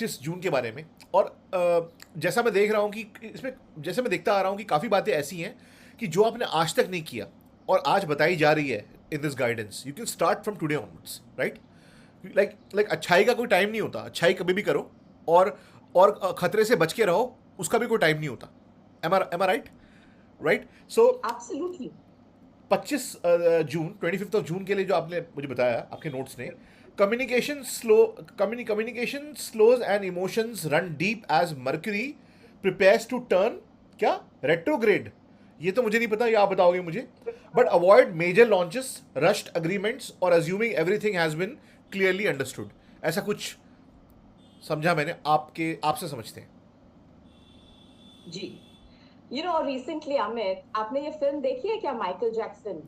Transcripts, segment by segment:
जून के बारे में। और जैसा मैं देख रहा हूँ कि इसमें, जैसे मैं देखता आ रहा हूँ कि काफ़ी बातें ऐसी हैं कि जो आपने आज तक नहीं किया और आज बताई जा रही है in this guidance. You can start from today onwards, right? Like अच्छाई का कोई टाइम नहीं होता, अच्छाई कभी भी करो। और खतरे से बच के रहो, उसका भी कोई टाइम नहीं होता। Am I right? Right. So Absolutely. 25 जून के लिए जो आपने मुझे बताया आपके नोट्स ने, communication slows and emotions run deep as Mercury prepares to turn, क्या, रेट्रोग्रेड। ये तो मुझे नहीं पता, ये आप बताओगे मुझे। But avoid major launches, rushed agreements और assuming everything has been clearly understood. ऐसा कुछ समझा मैंने, आपसे समझते हैं। जी। रिसेंटली अमित, आपने ये फिल्म देखी है क्या, माइकल जैक्सन,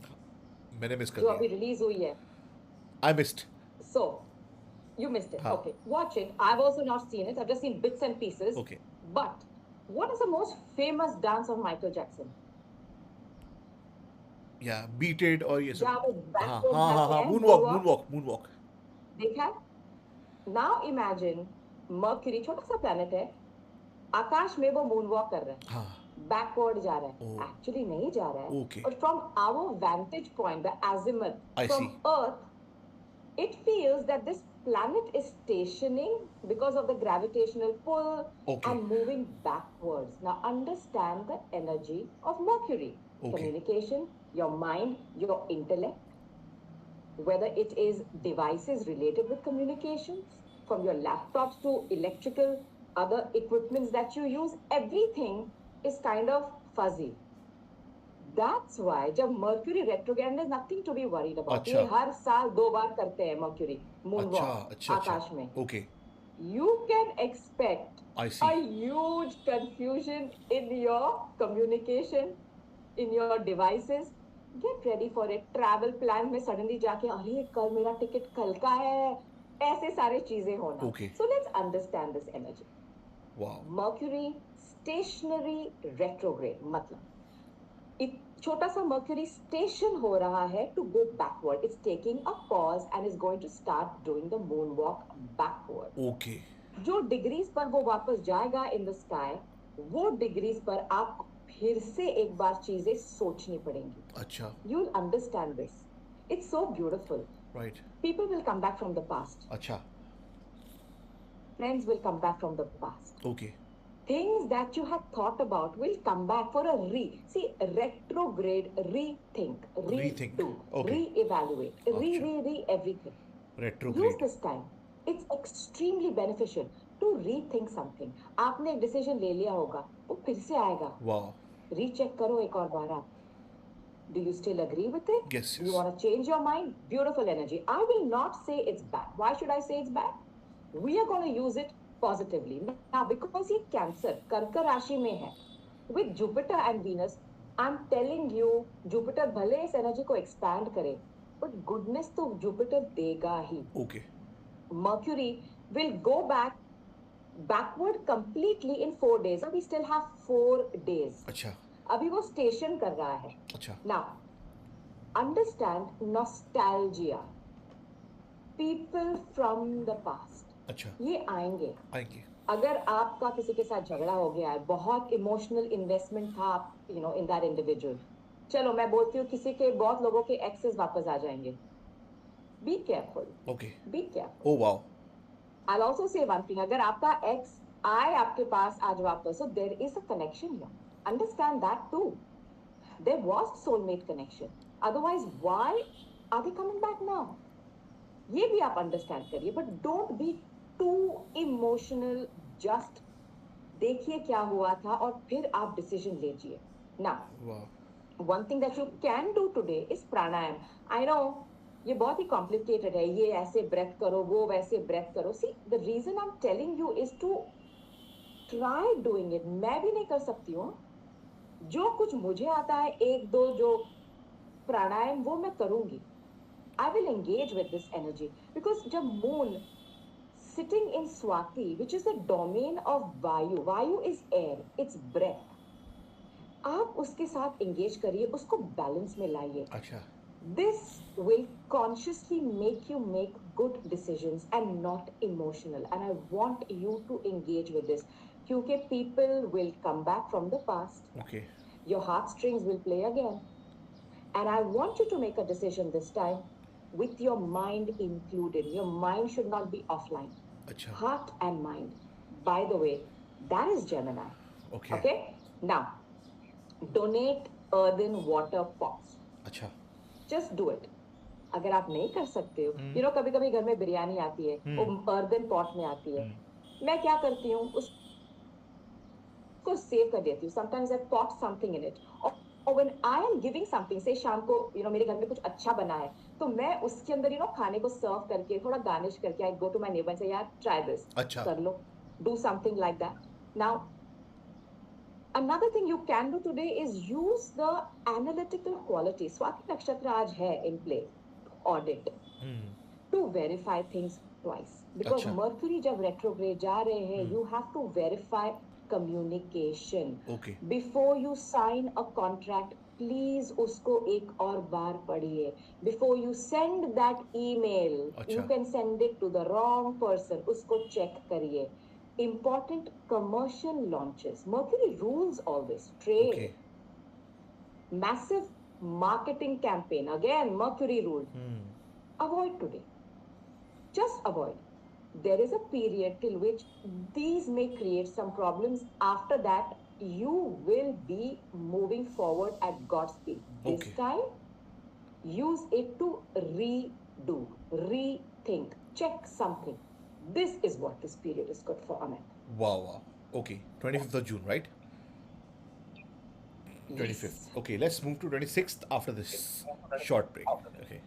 मैंने मिस कर जो दिया। अभी रिलीज हुई है? I missed. So you missed it. हाँ। Okay, watch it. I've also not seen it. I've just seen bits and pieces. Okay. But what is the most famous dance of Michael Jackson? या बीटेड और ये सब। जहाँ वो हाँ backward हाँ हाँ जाते हाँ, हैं, moon moon walk moon walk, walk moon walk. देखा है? Now imagine Mercury, छोटा सा planet है, आकाश में वो मून वॉक कर रहा है, हाँ। बैकवर्ड जा रहा ओ। है, एक्चुअली नहीं जा रहा है, ओके। और from our vantage point, the azimuth, I from see. Earth, it feels that this planet is stationing because of the gravitational pull okay. and moving backwards. Now, understand the energy of Mercury: okay. communication, your mind, your intellect, whether it is devices related with communications, from your laptops to electrical, other equipments that you use, everything is kind of fuzzy. That's why जब Mercury retrograde, there's nothing to be worried about. अच्छा। ये हर साल 2 बार करते हैं Mercury moon अच्छा walk अच्छा अच्छा। आकाश में. Okay. You can expect I a see. huge confusion in your communication, in your devices. Get ready for it. Travel plan में suddenly जाके, अरे कल मेरा टिकट कल का है, ऐसे सारे चीजें होना. Okay. So let's understand this energy. Wow. Mercury stationary retrograde मतलब छोटा सा मर्क्यूरी स्टेशन हो रहा है to go backward. It's taking a pause and is going to start doing the moon walk backward. Okay. जो डिग्रीज पर वो वापस जाएगा इन द स्काई, वो डिग्रीज पर आपको फिर से एक बार चीजें सोचनी पड़ेंगी. अच्छा। You will understand this. It's so beautiful. Right. People will come back from the past. अच्छा। Friends will come back from the past. Okay. Things that you have thought about will come back for a see, retrograde, rethink, rethink. redo, okay. reevaluate, अच्छा। re everything. Use retrograde. this time. It's extremely beneficial to rethink something. आपने एक decision ले लिया होगा, वो फिर से आएगा. वाओ। रीचेक करो एक और बार आप. Do you still agree with it? Yes Do you yes. want to change your mind? Beautiful energy. I will not say it's bad. Why should I say it's bad? We are going to use it positively. Now, because ये Cancer, कर्क राशि में है, with Jupiter and Venus, I'm telling you, Jupiter भले इस energy को expand करे, but goodness तो Jupiter देगा ही. Okay. Mercury will go backward completely in 4 days. We still have 4 days. अच्छा। अभी वो स्टेशन कर रहा है. अच्छा। Now, understand nostalgia. People from the past. अच्छा। ये आएंगे. आएंगे। अगर आपका किसी के साथ झगड़ा हो गया है, बहुत इमोशनल इन्वेस्टमेंट था इन दैट इंडिविजुअल, चलो मैं बोलती हूँ किसी के, बहुत लोगों के एक्सेस वापस आ जाएंगे. Be careful. Okay. Be careful. Oh wow. I also say one thing, अगर आपका एक्स आए आपके पास आज वापस, so there is a connection here. Understand that too. There was soulmate connection. Otherwise, why are they coming back now? ये भी आप understand करिए, but don't be too emotional. Just देखिए क्या हुआ था और फिर आप डिसीजन लीजिए. Now, wow. one thing that you can do today is pranayam. I know ये बहुत ही कॉम्प्लिकेटेड है, ये ऐसे ब्रेथ करो, वो वैसे ब्रेथ करो. See, the reason I am telling you is to try doing it. मैं भी नहीं कर सकती हूँ. जो कुछ मुझे आता है, एक दो जो प्राणायाम, वो मैं करूंगी. I will engage with this energy because जब moon sitting in Swati, which is the domain of Vayu, Vayu is air, it's breath. आप उसके साथ engage करिए, उसको balance में लाइए. अच्छा। This will consciously make you make good decisions and not emotional. And I want you to engage with this. Because people will come back from the past. Okay. Your heartstrings will play again. And I want you to make a decision this time with your mind included. Your mind should not be offline. अच्छा. Heart and mind. By the way, that is Gemini. Okay. Okay? Now, donate earthen water pots. अच्छा. Just do it. अगर आप नहीं कर सकते हो, you know, कभी कभी घर में बिरयानी आती है, वो earthen pot में आती है. मैं क्या करती हूँ, उसको सेव कर देती हूँ. Sometimes I pot something in it. Or when I am giving something, say शाम को, you know, मेरे घर में कुछ अच्छा बना है, तो मैं उसके अंदर, you know, खाने को सर्व करके थोड़ा गार्निश करके I go to my neighbor and say, यार, try this. अच्छा. कर लो. Do something like that. Now, another thing you can do today is use the analytical quality. Swati Nakshatra aaj hai in play. Audit. To verify things twice. Because अच्छा. Mercury जब retrograde जा रहे हैं, you have to verify communication. Okay. Before you sign a contract, please उसको एक और बार पढ़िए. Before you send that email, अच्छा. you can send it to the wrong person. उसको check करिए. Important commercial launches. Mercury rules all this. Trade. Okay. Massive marketing campaign. Again, Mercury ruled. Avoid today. Just avoid. There is a period till which these may create some problems. After that, you will be moving forward at God's speed. This Okay. time, use it to redo, rethink, check something. This is what this period is good for, Amit. Wow, wow. Okay. 25th of June, right? 25th. Yes. Okay, let's move to 26th after this short break. Okay.